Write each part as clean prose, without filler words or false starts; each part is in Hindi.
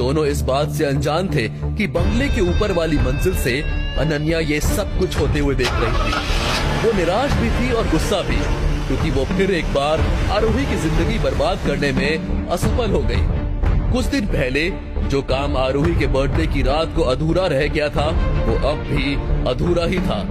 दोनों इस बात से अनजान थे कि बंगले के ऊपर वाली मंजिल से अनन्या ये सब कुछ होते हुए देख रही थी। वो निराश भी थी और गुस्सा भी, क्योंकि वो फिर एक बार आरोही की जिंदगी बर्बाद करने में असफल हो गई। कुछ दिन पहले जो काम आरोही के बर्थडे की रात को अधूरा रह गया था, वो अब भी अधूरा ही था।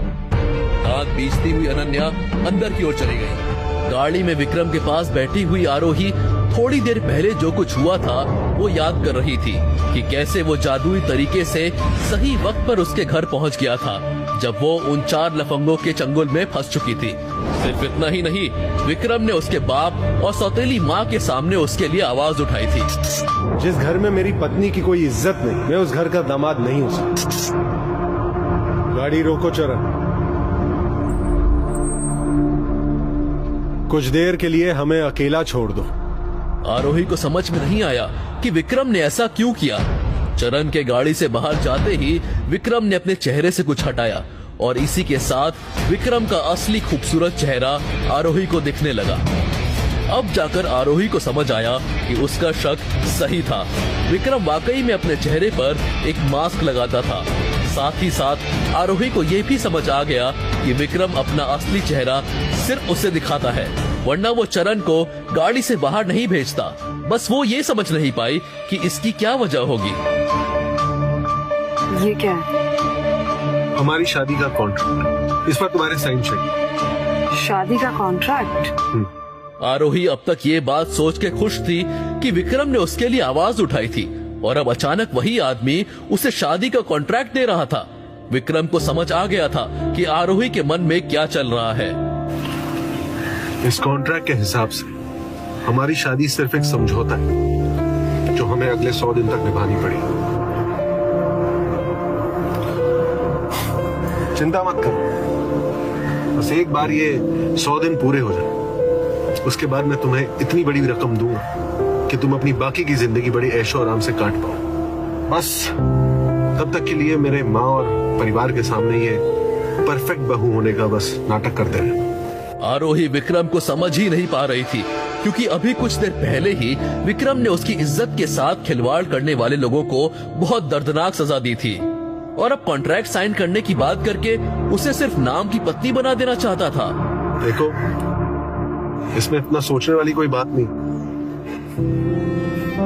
दांत बीचती हुई अनन्या अंदर की ओर चली गई। गाड़ी में विक्रम के पास बैठी हुई आरोही थोड़ी देर पहले जो कुछ हुआ था वो याद कर रही थी कि कैसे वो जादुई तरीके से सही वक्त पर उसके घर पहुंच गया था, जब वो उन 4 लफंगों के चंगुल में फंस चुकी थी। सिर्फ इतना ही नहीं, विक्रम ने उसके बाप और सौतेली माँ के सामने उसके लिए आवाज उठाई थी। जिस घर में मेरी पत्नी की कोई इज्जत नहीं, मैं उस घर का दामाद नहीं हूँ। गाड़ी रोको चरण, कुछ देर के लिए हमें अकेला छोड़ दो। आरोही को समझ में नहीं आया कि विक्रम ने ऐसा क्यों किया। चरण के गाड़ी से बाहर जाते ही विक्रम ने अपने चेहरे से कुछ हटाया और इसी के साथ विक्रम का असली खूबसूरत चेहरा आरोही को दिखने लगा। अब जाकर आरोही को समझ आया कि उसका शक सही था। विक्रम वाकई में अपने चेहरे पर एक मास्क लगाता था। साथ ही साथ आरोही को ये भी समझ आ गया कि विक्रम अपना असली चेहरा सिर्फ उसे दिखाता है, वरना वो चरण को गाड़ी से बाहर नहीं भेजता। बस वो ये समझ नहीं पाई कि इसकी क्या वजह होगी। ये क्या है? हमारी शादी का कॉन्ट्रैक्ट, इस पर तुम्हारे साइन चाहिए। शादी का कॉन्ट्रैक्ट? आरोही अब तक ये बात सोच के खुश थी कि विक्रम ने उसके लिए आवाज उठाई थी और अब अचानक वही आदमी उसे शादी का कॉन्ट्रैक्ट दे रहा था। विक्रम को समझ आ गया था कि आरोही के मन में क्या चल रहा है। इस कॉन्ट्रैक्ट के हिसाब से हमारी शादी सिर्फ एक समझौता है जो हमें अगले 100 दिन तक निभानी पड़ेगी। चिंता मत करो, बस एक बार ये 100 दिन पूरे हो जाए, उसके बाद मैं तुम्हें इतनी बड़ी रकम दूंगा कि तुम अपनी बाकी की जिंदगी बड़ी ऐशो आराम से काट पाओ। बस तब तक के लिए मेरे माँ और परिवार के सामने ये परफेक्ट बहू होने का बस नाटक करते रहे। आरोही विक्रम को समझ ही नहीं पा रही थी, क्योंकि अभी कुछ देर पहले ही विक्रम ने उसकी इज्जत के साथ खिलवाड़ करने वाले लोगों को बहुत दर्दनाक सजा दी थी और अब कॉन्ट्रैक्ट साइन करने की बात करके उसे सिर्फ नाम की पत्नी बना देना चाहता था। देखो, इसमें इतना सोचने वाली कोई बात नहीं।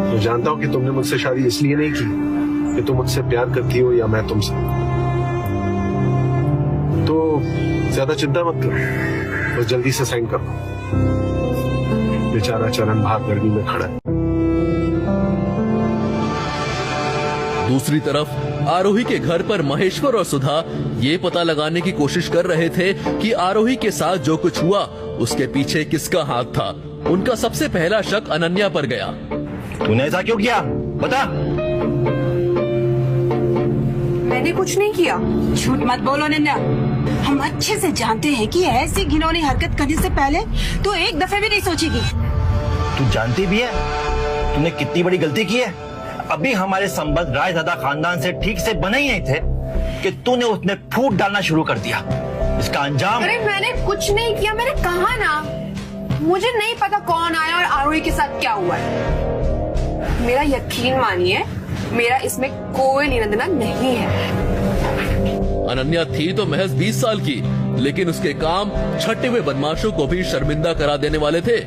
मैं जानता हूँ कि तुमने मुझसे शादी इसलिए नहीं की कि तुम मुझसे प्यार करती हो या मैं तुमसे, तो ज्यादा चिंता मत करो, बस जल्दी से साइन करो। बेचारा चरण बाहर गर्मी में खड़ा है। दूसरी तरफ आरोही के घर पर महेश्वर और सुधा ये पता लगाने की कोशिश कर रहे थे कि आरोही के साथ जो कुछ हुआ उसके पीछे किसका हाथ था। उनका सबसे पहला शक अनन्या पर गया। तूने ऐसा क्यों किया? बता। मैंने कुछ नहीं किया। झूठ मत बोलो अनन्या, हम अच्छे से जानते हैं कि ऐसी घिनौनी हरकत करने से पहले तू एक दफे भी नहीं सोचेगी। तू जानती भी है तूने कितनी बड़ी गलती की है। अभी हमारे संबंध रायजादा खानदान से ठीक से बने ही नहीं थे कि तूने उसमें फूट डालना शुरू कर दिया। इसका अंजाम। अरे मैंने कुछ नहीं किया, मैंने कहा ना, मुझे नहीं पता कौन आया और आरोही के साथ क्या हुआ है। मेरा यकीन मानिए, मेरा इसमें कोई लेना देना नहीं है। अनन्या थी तो महज 20 साल की, लेकिन उसके काम छठे हुए बदमाशों को भी शर्मिंदा करा देने वाले थे,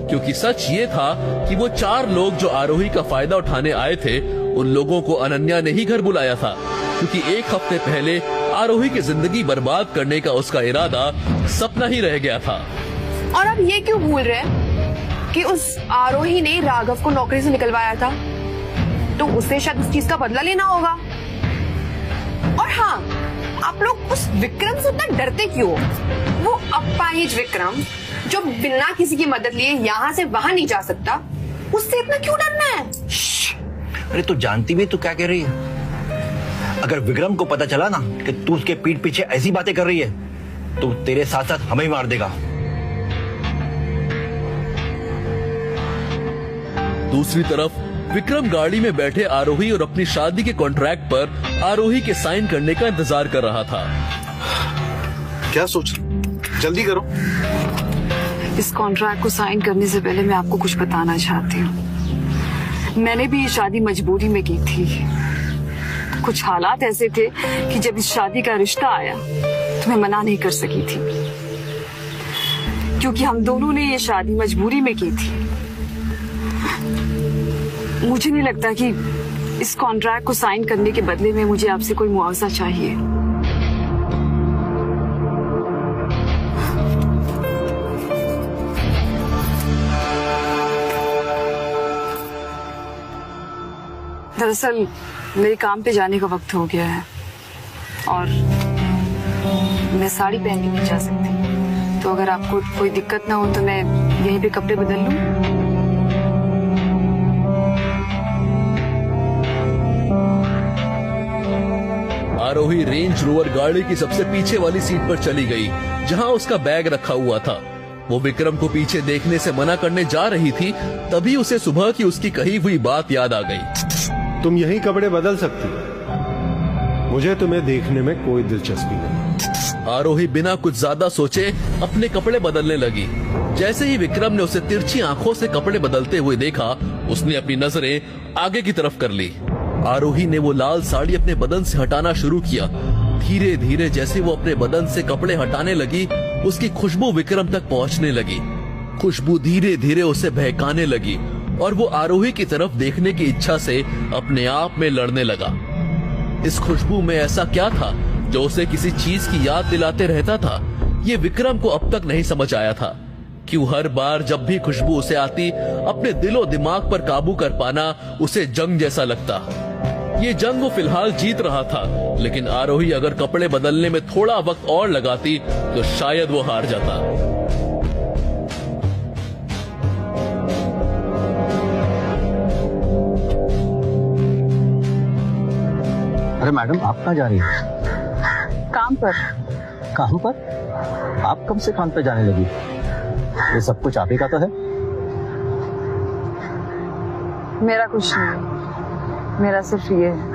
क्योंकि सच ये था कि वो 4 लोग जो आरोही का फायदा उठाने आए थे, उन लोगों को अनन्या ने ही घर बुलाया था, क्योंकि एक हफ्ते पहले आरोही की जिंदगी बर्बाद करने का उसका इरादा सपना ही रह गया था। और अब ये क्यों भूल रहे हैं कि उस आरोही ने राघव को नौकरी से निकलवाया था, तो उसे शायद उस चीज का बदला लेना होगा। और हाँ, आप लोग उस विक्रम से इतना डरते क्यों? वो अपाहिज विक्रम जो बिना किसी की मदद लिए यहाँ से वहां नहीं जा सकता, उससे इतना क्यों डरना है? अरे तू जानती भी तू क्या कह रही है? अगर विक्रम को पता चला ना कि तू उसके पीठ पीछे ऐसी बातें कर रही है, तो तेरे साथ साथ हमें ही मार देगा। दूसरी तरफ विक्रम गाड़ी में बैठे आरोही और अपनी शादी के कॉन्ट्रैक्ट पर आरोही के साइन करने का इंतजार कर रहा था। क्या सोच, जल्दी करो। इस कॉन्ट्रैक्ट को साइन करने से पहले मैं आपको कुछ बताना चाहती हूँ। मैंने भी ये शादी मजबूरी में की थी। कुछ हालात ऐसे थे कि जब इस शादी का रिश्ता आया तो मैं मना नहीं कर सकी थी, क्योंकि हम दोनों ने ये शादी मजबूरी में की थी। मुझे नहीं लगता कि इस कॉन्ट्रैक्ट को साइन करने के बदले में मुझे आपसे कोई मुआवजा चाहिए। दरअसल मेरे काम पे जाने का वक्त हो गया है और मैं साड़ी पहन के नहीं जा सकती, तो अगर आपको कोई दिक्कत ना हो तो मैं यहीं पे कपड़े बदल लूं। आरोही रेंज रोवर गाड़ी की सबसे पीछे वाली सीट पर चली गई, जहां उसका बैग रखा हुआ था। वो विक्रम को पीछे देखने से मना करने जा रही थी, तभी उसे सुबह की उसकी कही हुई बात याद आ गई। तुम यही कपड़े बदल सकती हो, मुझे तुम्हें देखने में कोई दिलचस्पी नहीं। आरोही बिना कुछ ज्यादा सोचे अपने कपड़े बदलने लगी। जैसे ही विक्रम ने उसे तिरछी आंखों से कपड़े बदलते हुए देखा, उसने अपनी नजरें आगे की तरफ कर ली। आरोही ने वो लाल साड़ी अपने बदन से हटाना शुरू किया। धीरे धीरे जैसे वो अपने बदन से कपड़े हटाने लगी, उसकी खुशबू विक्रम तक पहुंचने लगी। खुशबू धीरे धीरे उसे बहकाने लगी और वो आरोही की तरफ देखने की इच्छा से अपने आप में लड़ने लगा। इस खुशबू में ऐसा क्या था जो उसे किसी चीज की याद दिलाते रहता था? ये विक्रम को अब तक नहीं समझ आया था। क्यों हर बार जब भी खुशबू उसे आती, अपने दिलो दिमाग पर काबू कर पाना उसे जंग जैसा लगता। ये जंग वो फिलहाल जीत रहा था, लेकिन आरोही अगर कपड़े बदलने में थोड़ा वक्त और लगाती तो शायद वो हार जाता। अरे मैडम, आप कहाँ जा रही हैं? काम पर। काम पर? आप कब से काम पे जाने लगी? ये सब कुछ आप ही का तो है। मेरा कुछ नहीं, मेरा सिर्फ ये है।